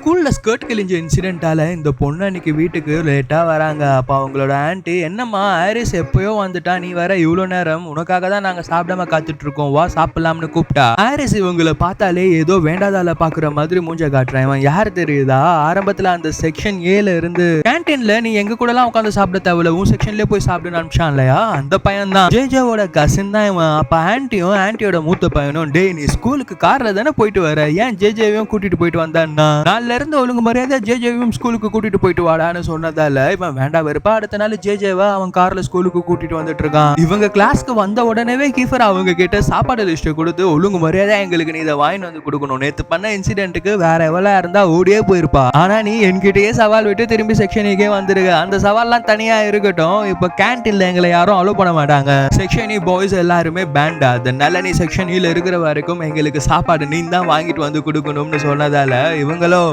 ஸ்கூல்ல ஸ்கர்ட் கிழிஞ்ச இன்சிடென்ட்டால இந்த பொண்ணு அன்னைக்கு வீட்டுக்கு லேட்டா வராங்க. அப்ப அவங்களோட ஆன்ட்டி, என்னம்மா ஹாரிஸ் எப்பயோ வந்துட்டா, நீ வேற இவ்வளோ நேரம், உனக்காக தான் நாங்க சாப்பிடாம காத்துட்டு இருக்கோம், வா சாப்பிடலாம்னு கூப்பிட்டா. ஹாரிஸ் இவங்களை பார்த்தாலே ஏதோ வேண்டாதால பாக்குற மாதிரி மூஞ்ச காட்டுறான். இவன் யார் தெரியுதா? ஆரம்பத்துல அந்த செக்ஷன் ஏல இருந்து கேன்டீன்ல நீ எங்க கூட எல்லாம் உட்காந்து சாப்பிட தேவையில்ல, உன் செக்ஷன்லயே போய் சாப்பிடுன்னு அனுப்பிச்சான் இல்லையா, அந்த பையன் தான். ஜேஜேவோட கசின் தான் இவன். அப்ப ஆன்ட்டியும் ஆன்ட்டியோட மூத்த பையனும், டே நீ ஸ்கூலுக்கு கார்ல தானே போயிட்டு வர, ஏன் ஜேஜேவையும் கூட்டிட்டு போயிட்டு வந்தான்னா, நாள்ல இருந்து ஒழுங்கு மரியாதை ஜேஜேவையும் ஸ்கூலுக்கு கூட்டிட்டு போயிட்டு வாடான்னு சொன்னதால இவன் வேண்டாம் வெறுப்பா அடுத்த நாள் ஜேஜேவா அவன் கார்ல ஸ்கூலுக்கு கூட்டிட்டு வந்துட்டு இருக்கான். இவங்க கிளாஸ்க்கு வந்த உடனே கீஃபர் அவங்க கிட்ட சாப்பாடு லிஸ்ட் கொடுத்து, ஒழுங்கு மரியாதை எங்களுக்கு நீ இதை வாங்கி வந்து கொடுக்கணும், நேத்து பண்ண இன்சிடென்ட்டுக்கு வேற எவ்வளவு இருந்தா ஓடியே போயிருப்பா, ஆனா நீ என்கிட்டயே சவால் விட்டு திரும்பி செக்ஷனுக்கே வந்துருக்க, அந்த சவால்லாம் தனியா இருக்கட்டும், இப்ப கேன்டீன்ல எங்களை யாரும் அலோ பண்ண மாட்டாங்க, செக்ஷன் பாய்ஸ் எல்லாருமே பேண்டா, அதனால நீ செக்ஷன் இருக்கிற வரைக்கும் எங்களுக்கு சாப்பாடு நீ தான் வாங்கிட்டு வந்து கொடுக்கணும்னு சொன்னதால இவங்களோ,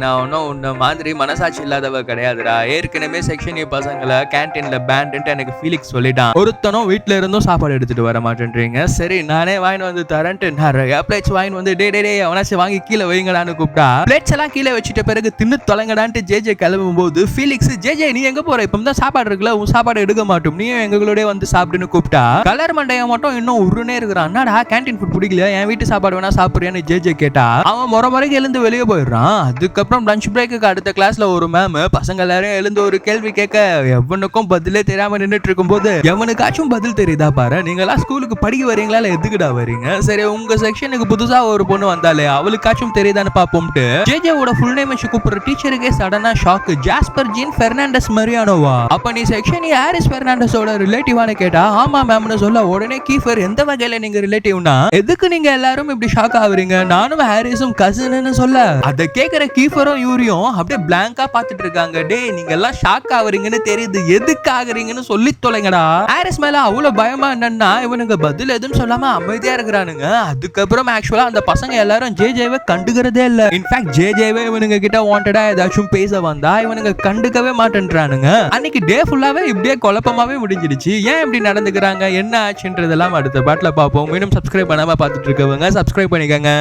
நான் ஒன்னும் உன்ன மாதிரி மனசாட்சி இல்லாதவ கிடையாதுடா, ஏற்கனவே செக்ஷன் பசங்களை கேன்டீன்ல பேண்ட் எனக்கு ஃபீலிக்ஸ் சொல்லிட்டான், ஒருத்தனும் வீட்டுல இருந்தும் சாப்பாடு எடுத்துட்டு வர மாட்டேன்றீங்க, சரி நானே வாங்கி வந்து தரேன்ட்டு நிறைய பிளேட்ஸ் வாங்கி வந்து டே அவனாச்சும் வாங்கி கீழே வைங்கடான்னு கூப்பிட்டா, பிளேட்ஸ் எல்லாம் கீழே வச்சுட்ட பிறகு தின்னு தொலைங்கடான்ட்டு ஜேஜே கிளம்பும் போது ஃபீலிக்ஸ், ஜேஜே நீ எங்க போற, இப்ப தான் சாப்பாடு இருக்குல்ல, உன் சாப்பாடு எடுக்க மாட்டோம், நீயும் எங்களோட வந்து சாப்பிடுன்னு கூப்பிட்டா, கலர் மண்டைய மட்டும் இன்னும் உருனே இருக்கிறான், என்னடா கேன்டீன் ஃபுட் பிடிக்கல, என் வீட்டு சாப்பாடு வேணா சாப்பிடுறியான்னு ஜேஜே கேட்டா, அவன் முறைக்கு எழுந்து வெளியே போயிடுறான். அதுக்கப்புறம் லஞ்ச் பிரேக்கு அடுத்த கிளாஸ்ல ஒரு மேம் பசங்க எல்லாரும் எழுந்து ஒரு கேள்வி கேட்க, எவனுக்கும் பதிலே தெரியாம நின்றுட்டு இருக்கும் போது, எவனுக்காச்சும் பதில் தெரியுதா பாரு, நீங்க எல்லாம் ஸ்கூலுக்கு படிக்க வரீங்களா இல்ல எதுக்குடா வரீங்க, சரி உங்க செக்ஷனுக்கு புதுசா ஒரு பொண்ணு வந்தாலே அவளுக்காச்சும் தெரியுதான்னு பாப்போம்ட்டு ஜேஜேவோட ஃபுல் நேம் வச்சு கூப்பிடுற டீச்சருக்கே சடனா ஷாக், ஜாஸ்பர் ஜீன் பெர்னாண்டஸ் மரியானோவா, அப்ப நீ செக்ஷன் ஹாரிஸ் பெர்னாண்டஸோட ரிலேட்டிவான்னு கேட்டா, ஆமா மேம்னு சொல்ல உடனே கீஃபர், எந்த வகையில நீங்க ரிலேட்டிவ்னா எதுக்கு நீங்க எல்லாரும் இப்படி ஷாக் ஆகுறீங்க, நானும் ஹாரிஸும் கசின்னு சொல்ல, அத கேக்குற கீஃபரும் யூரியும் அப்படியே பிளாங்கா பாத்துட்டு இருக்காங்க, டே நீங்க எல்லாம் ஷாக் ஆகுறீங்கன்னு தெரியுது, எதுக்கு ஆகுறீங்கன்னு சொல்லி தொலைங்கடா. ஹாரிஸ் மேல அவ்வளவு பயமா என்னன்னா இவனுங்க பதில் எதுவும் சொல்லாம அமைதியா இருக்கிறானுங்க. அதுக்கப்புறம் ஆக்சுவலா அந்த பசங்க எல்லாரும் ஜேஜேவை கண்டுக்கிறதே இல்ல, இன்ஃபேக்ட் ஜேஜேவே இவனுங்க கிட்ட வாண்டடா ஏதாச்சும் பேச வந்தா இவனுங்க கண்டுக்கவே மாட்டேன்றானுங்க. அன்னைக்கு டே ஃபுல்லாவே இப்படியே குழப்பமாவே முடிஞ்சிடுச்சு. ஏன் இப்படி நடந்துக்கிறாங்க, என்ன ஆச்சுன்றதெல்லாம் அடுத்த பாட்டுல பாப்போம். மீண்டும் சப்ஸ்கிரைப் பண்ணாம பாத்துட்டு இருக்கவங்க சப்ஸ்கிரைப் பண்ணிக்கங்க.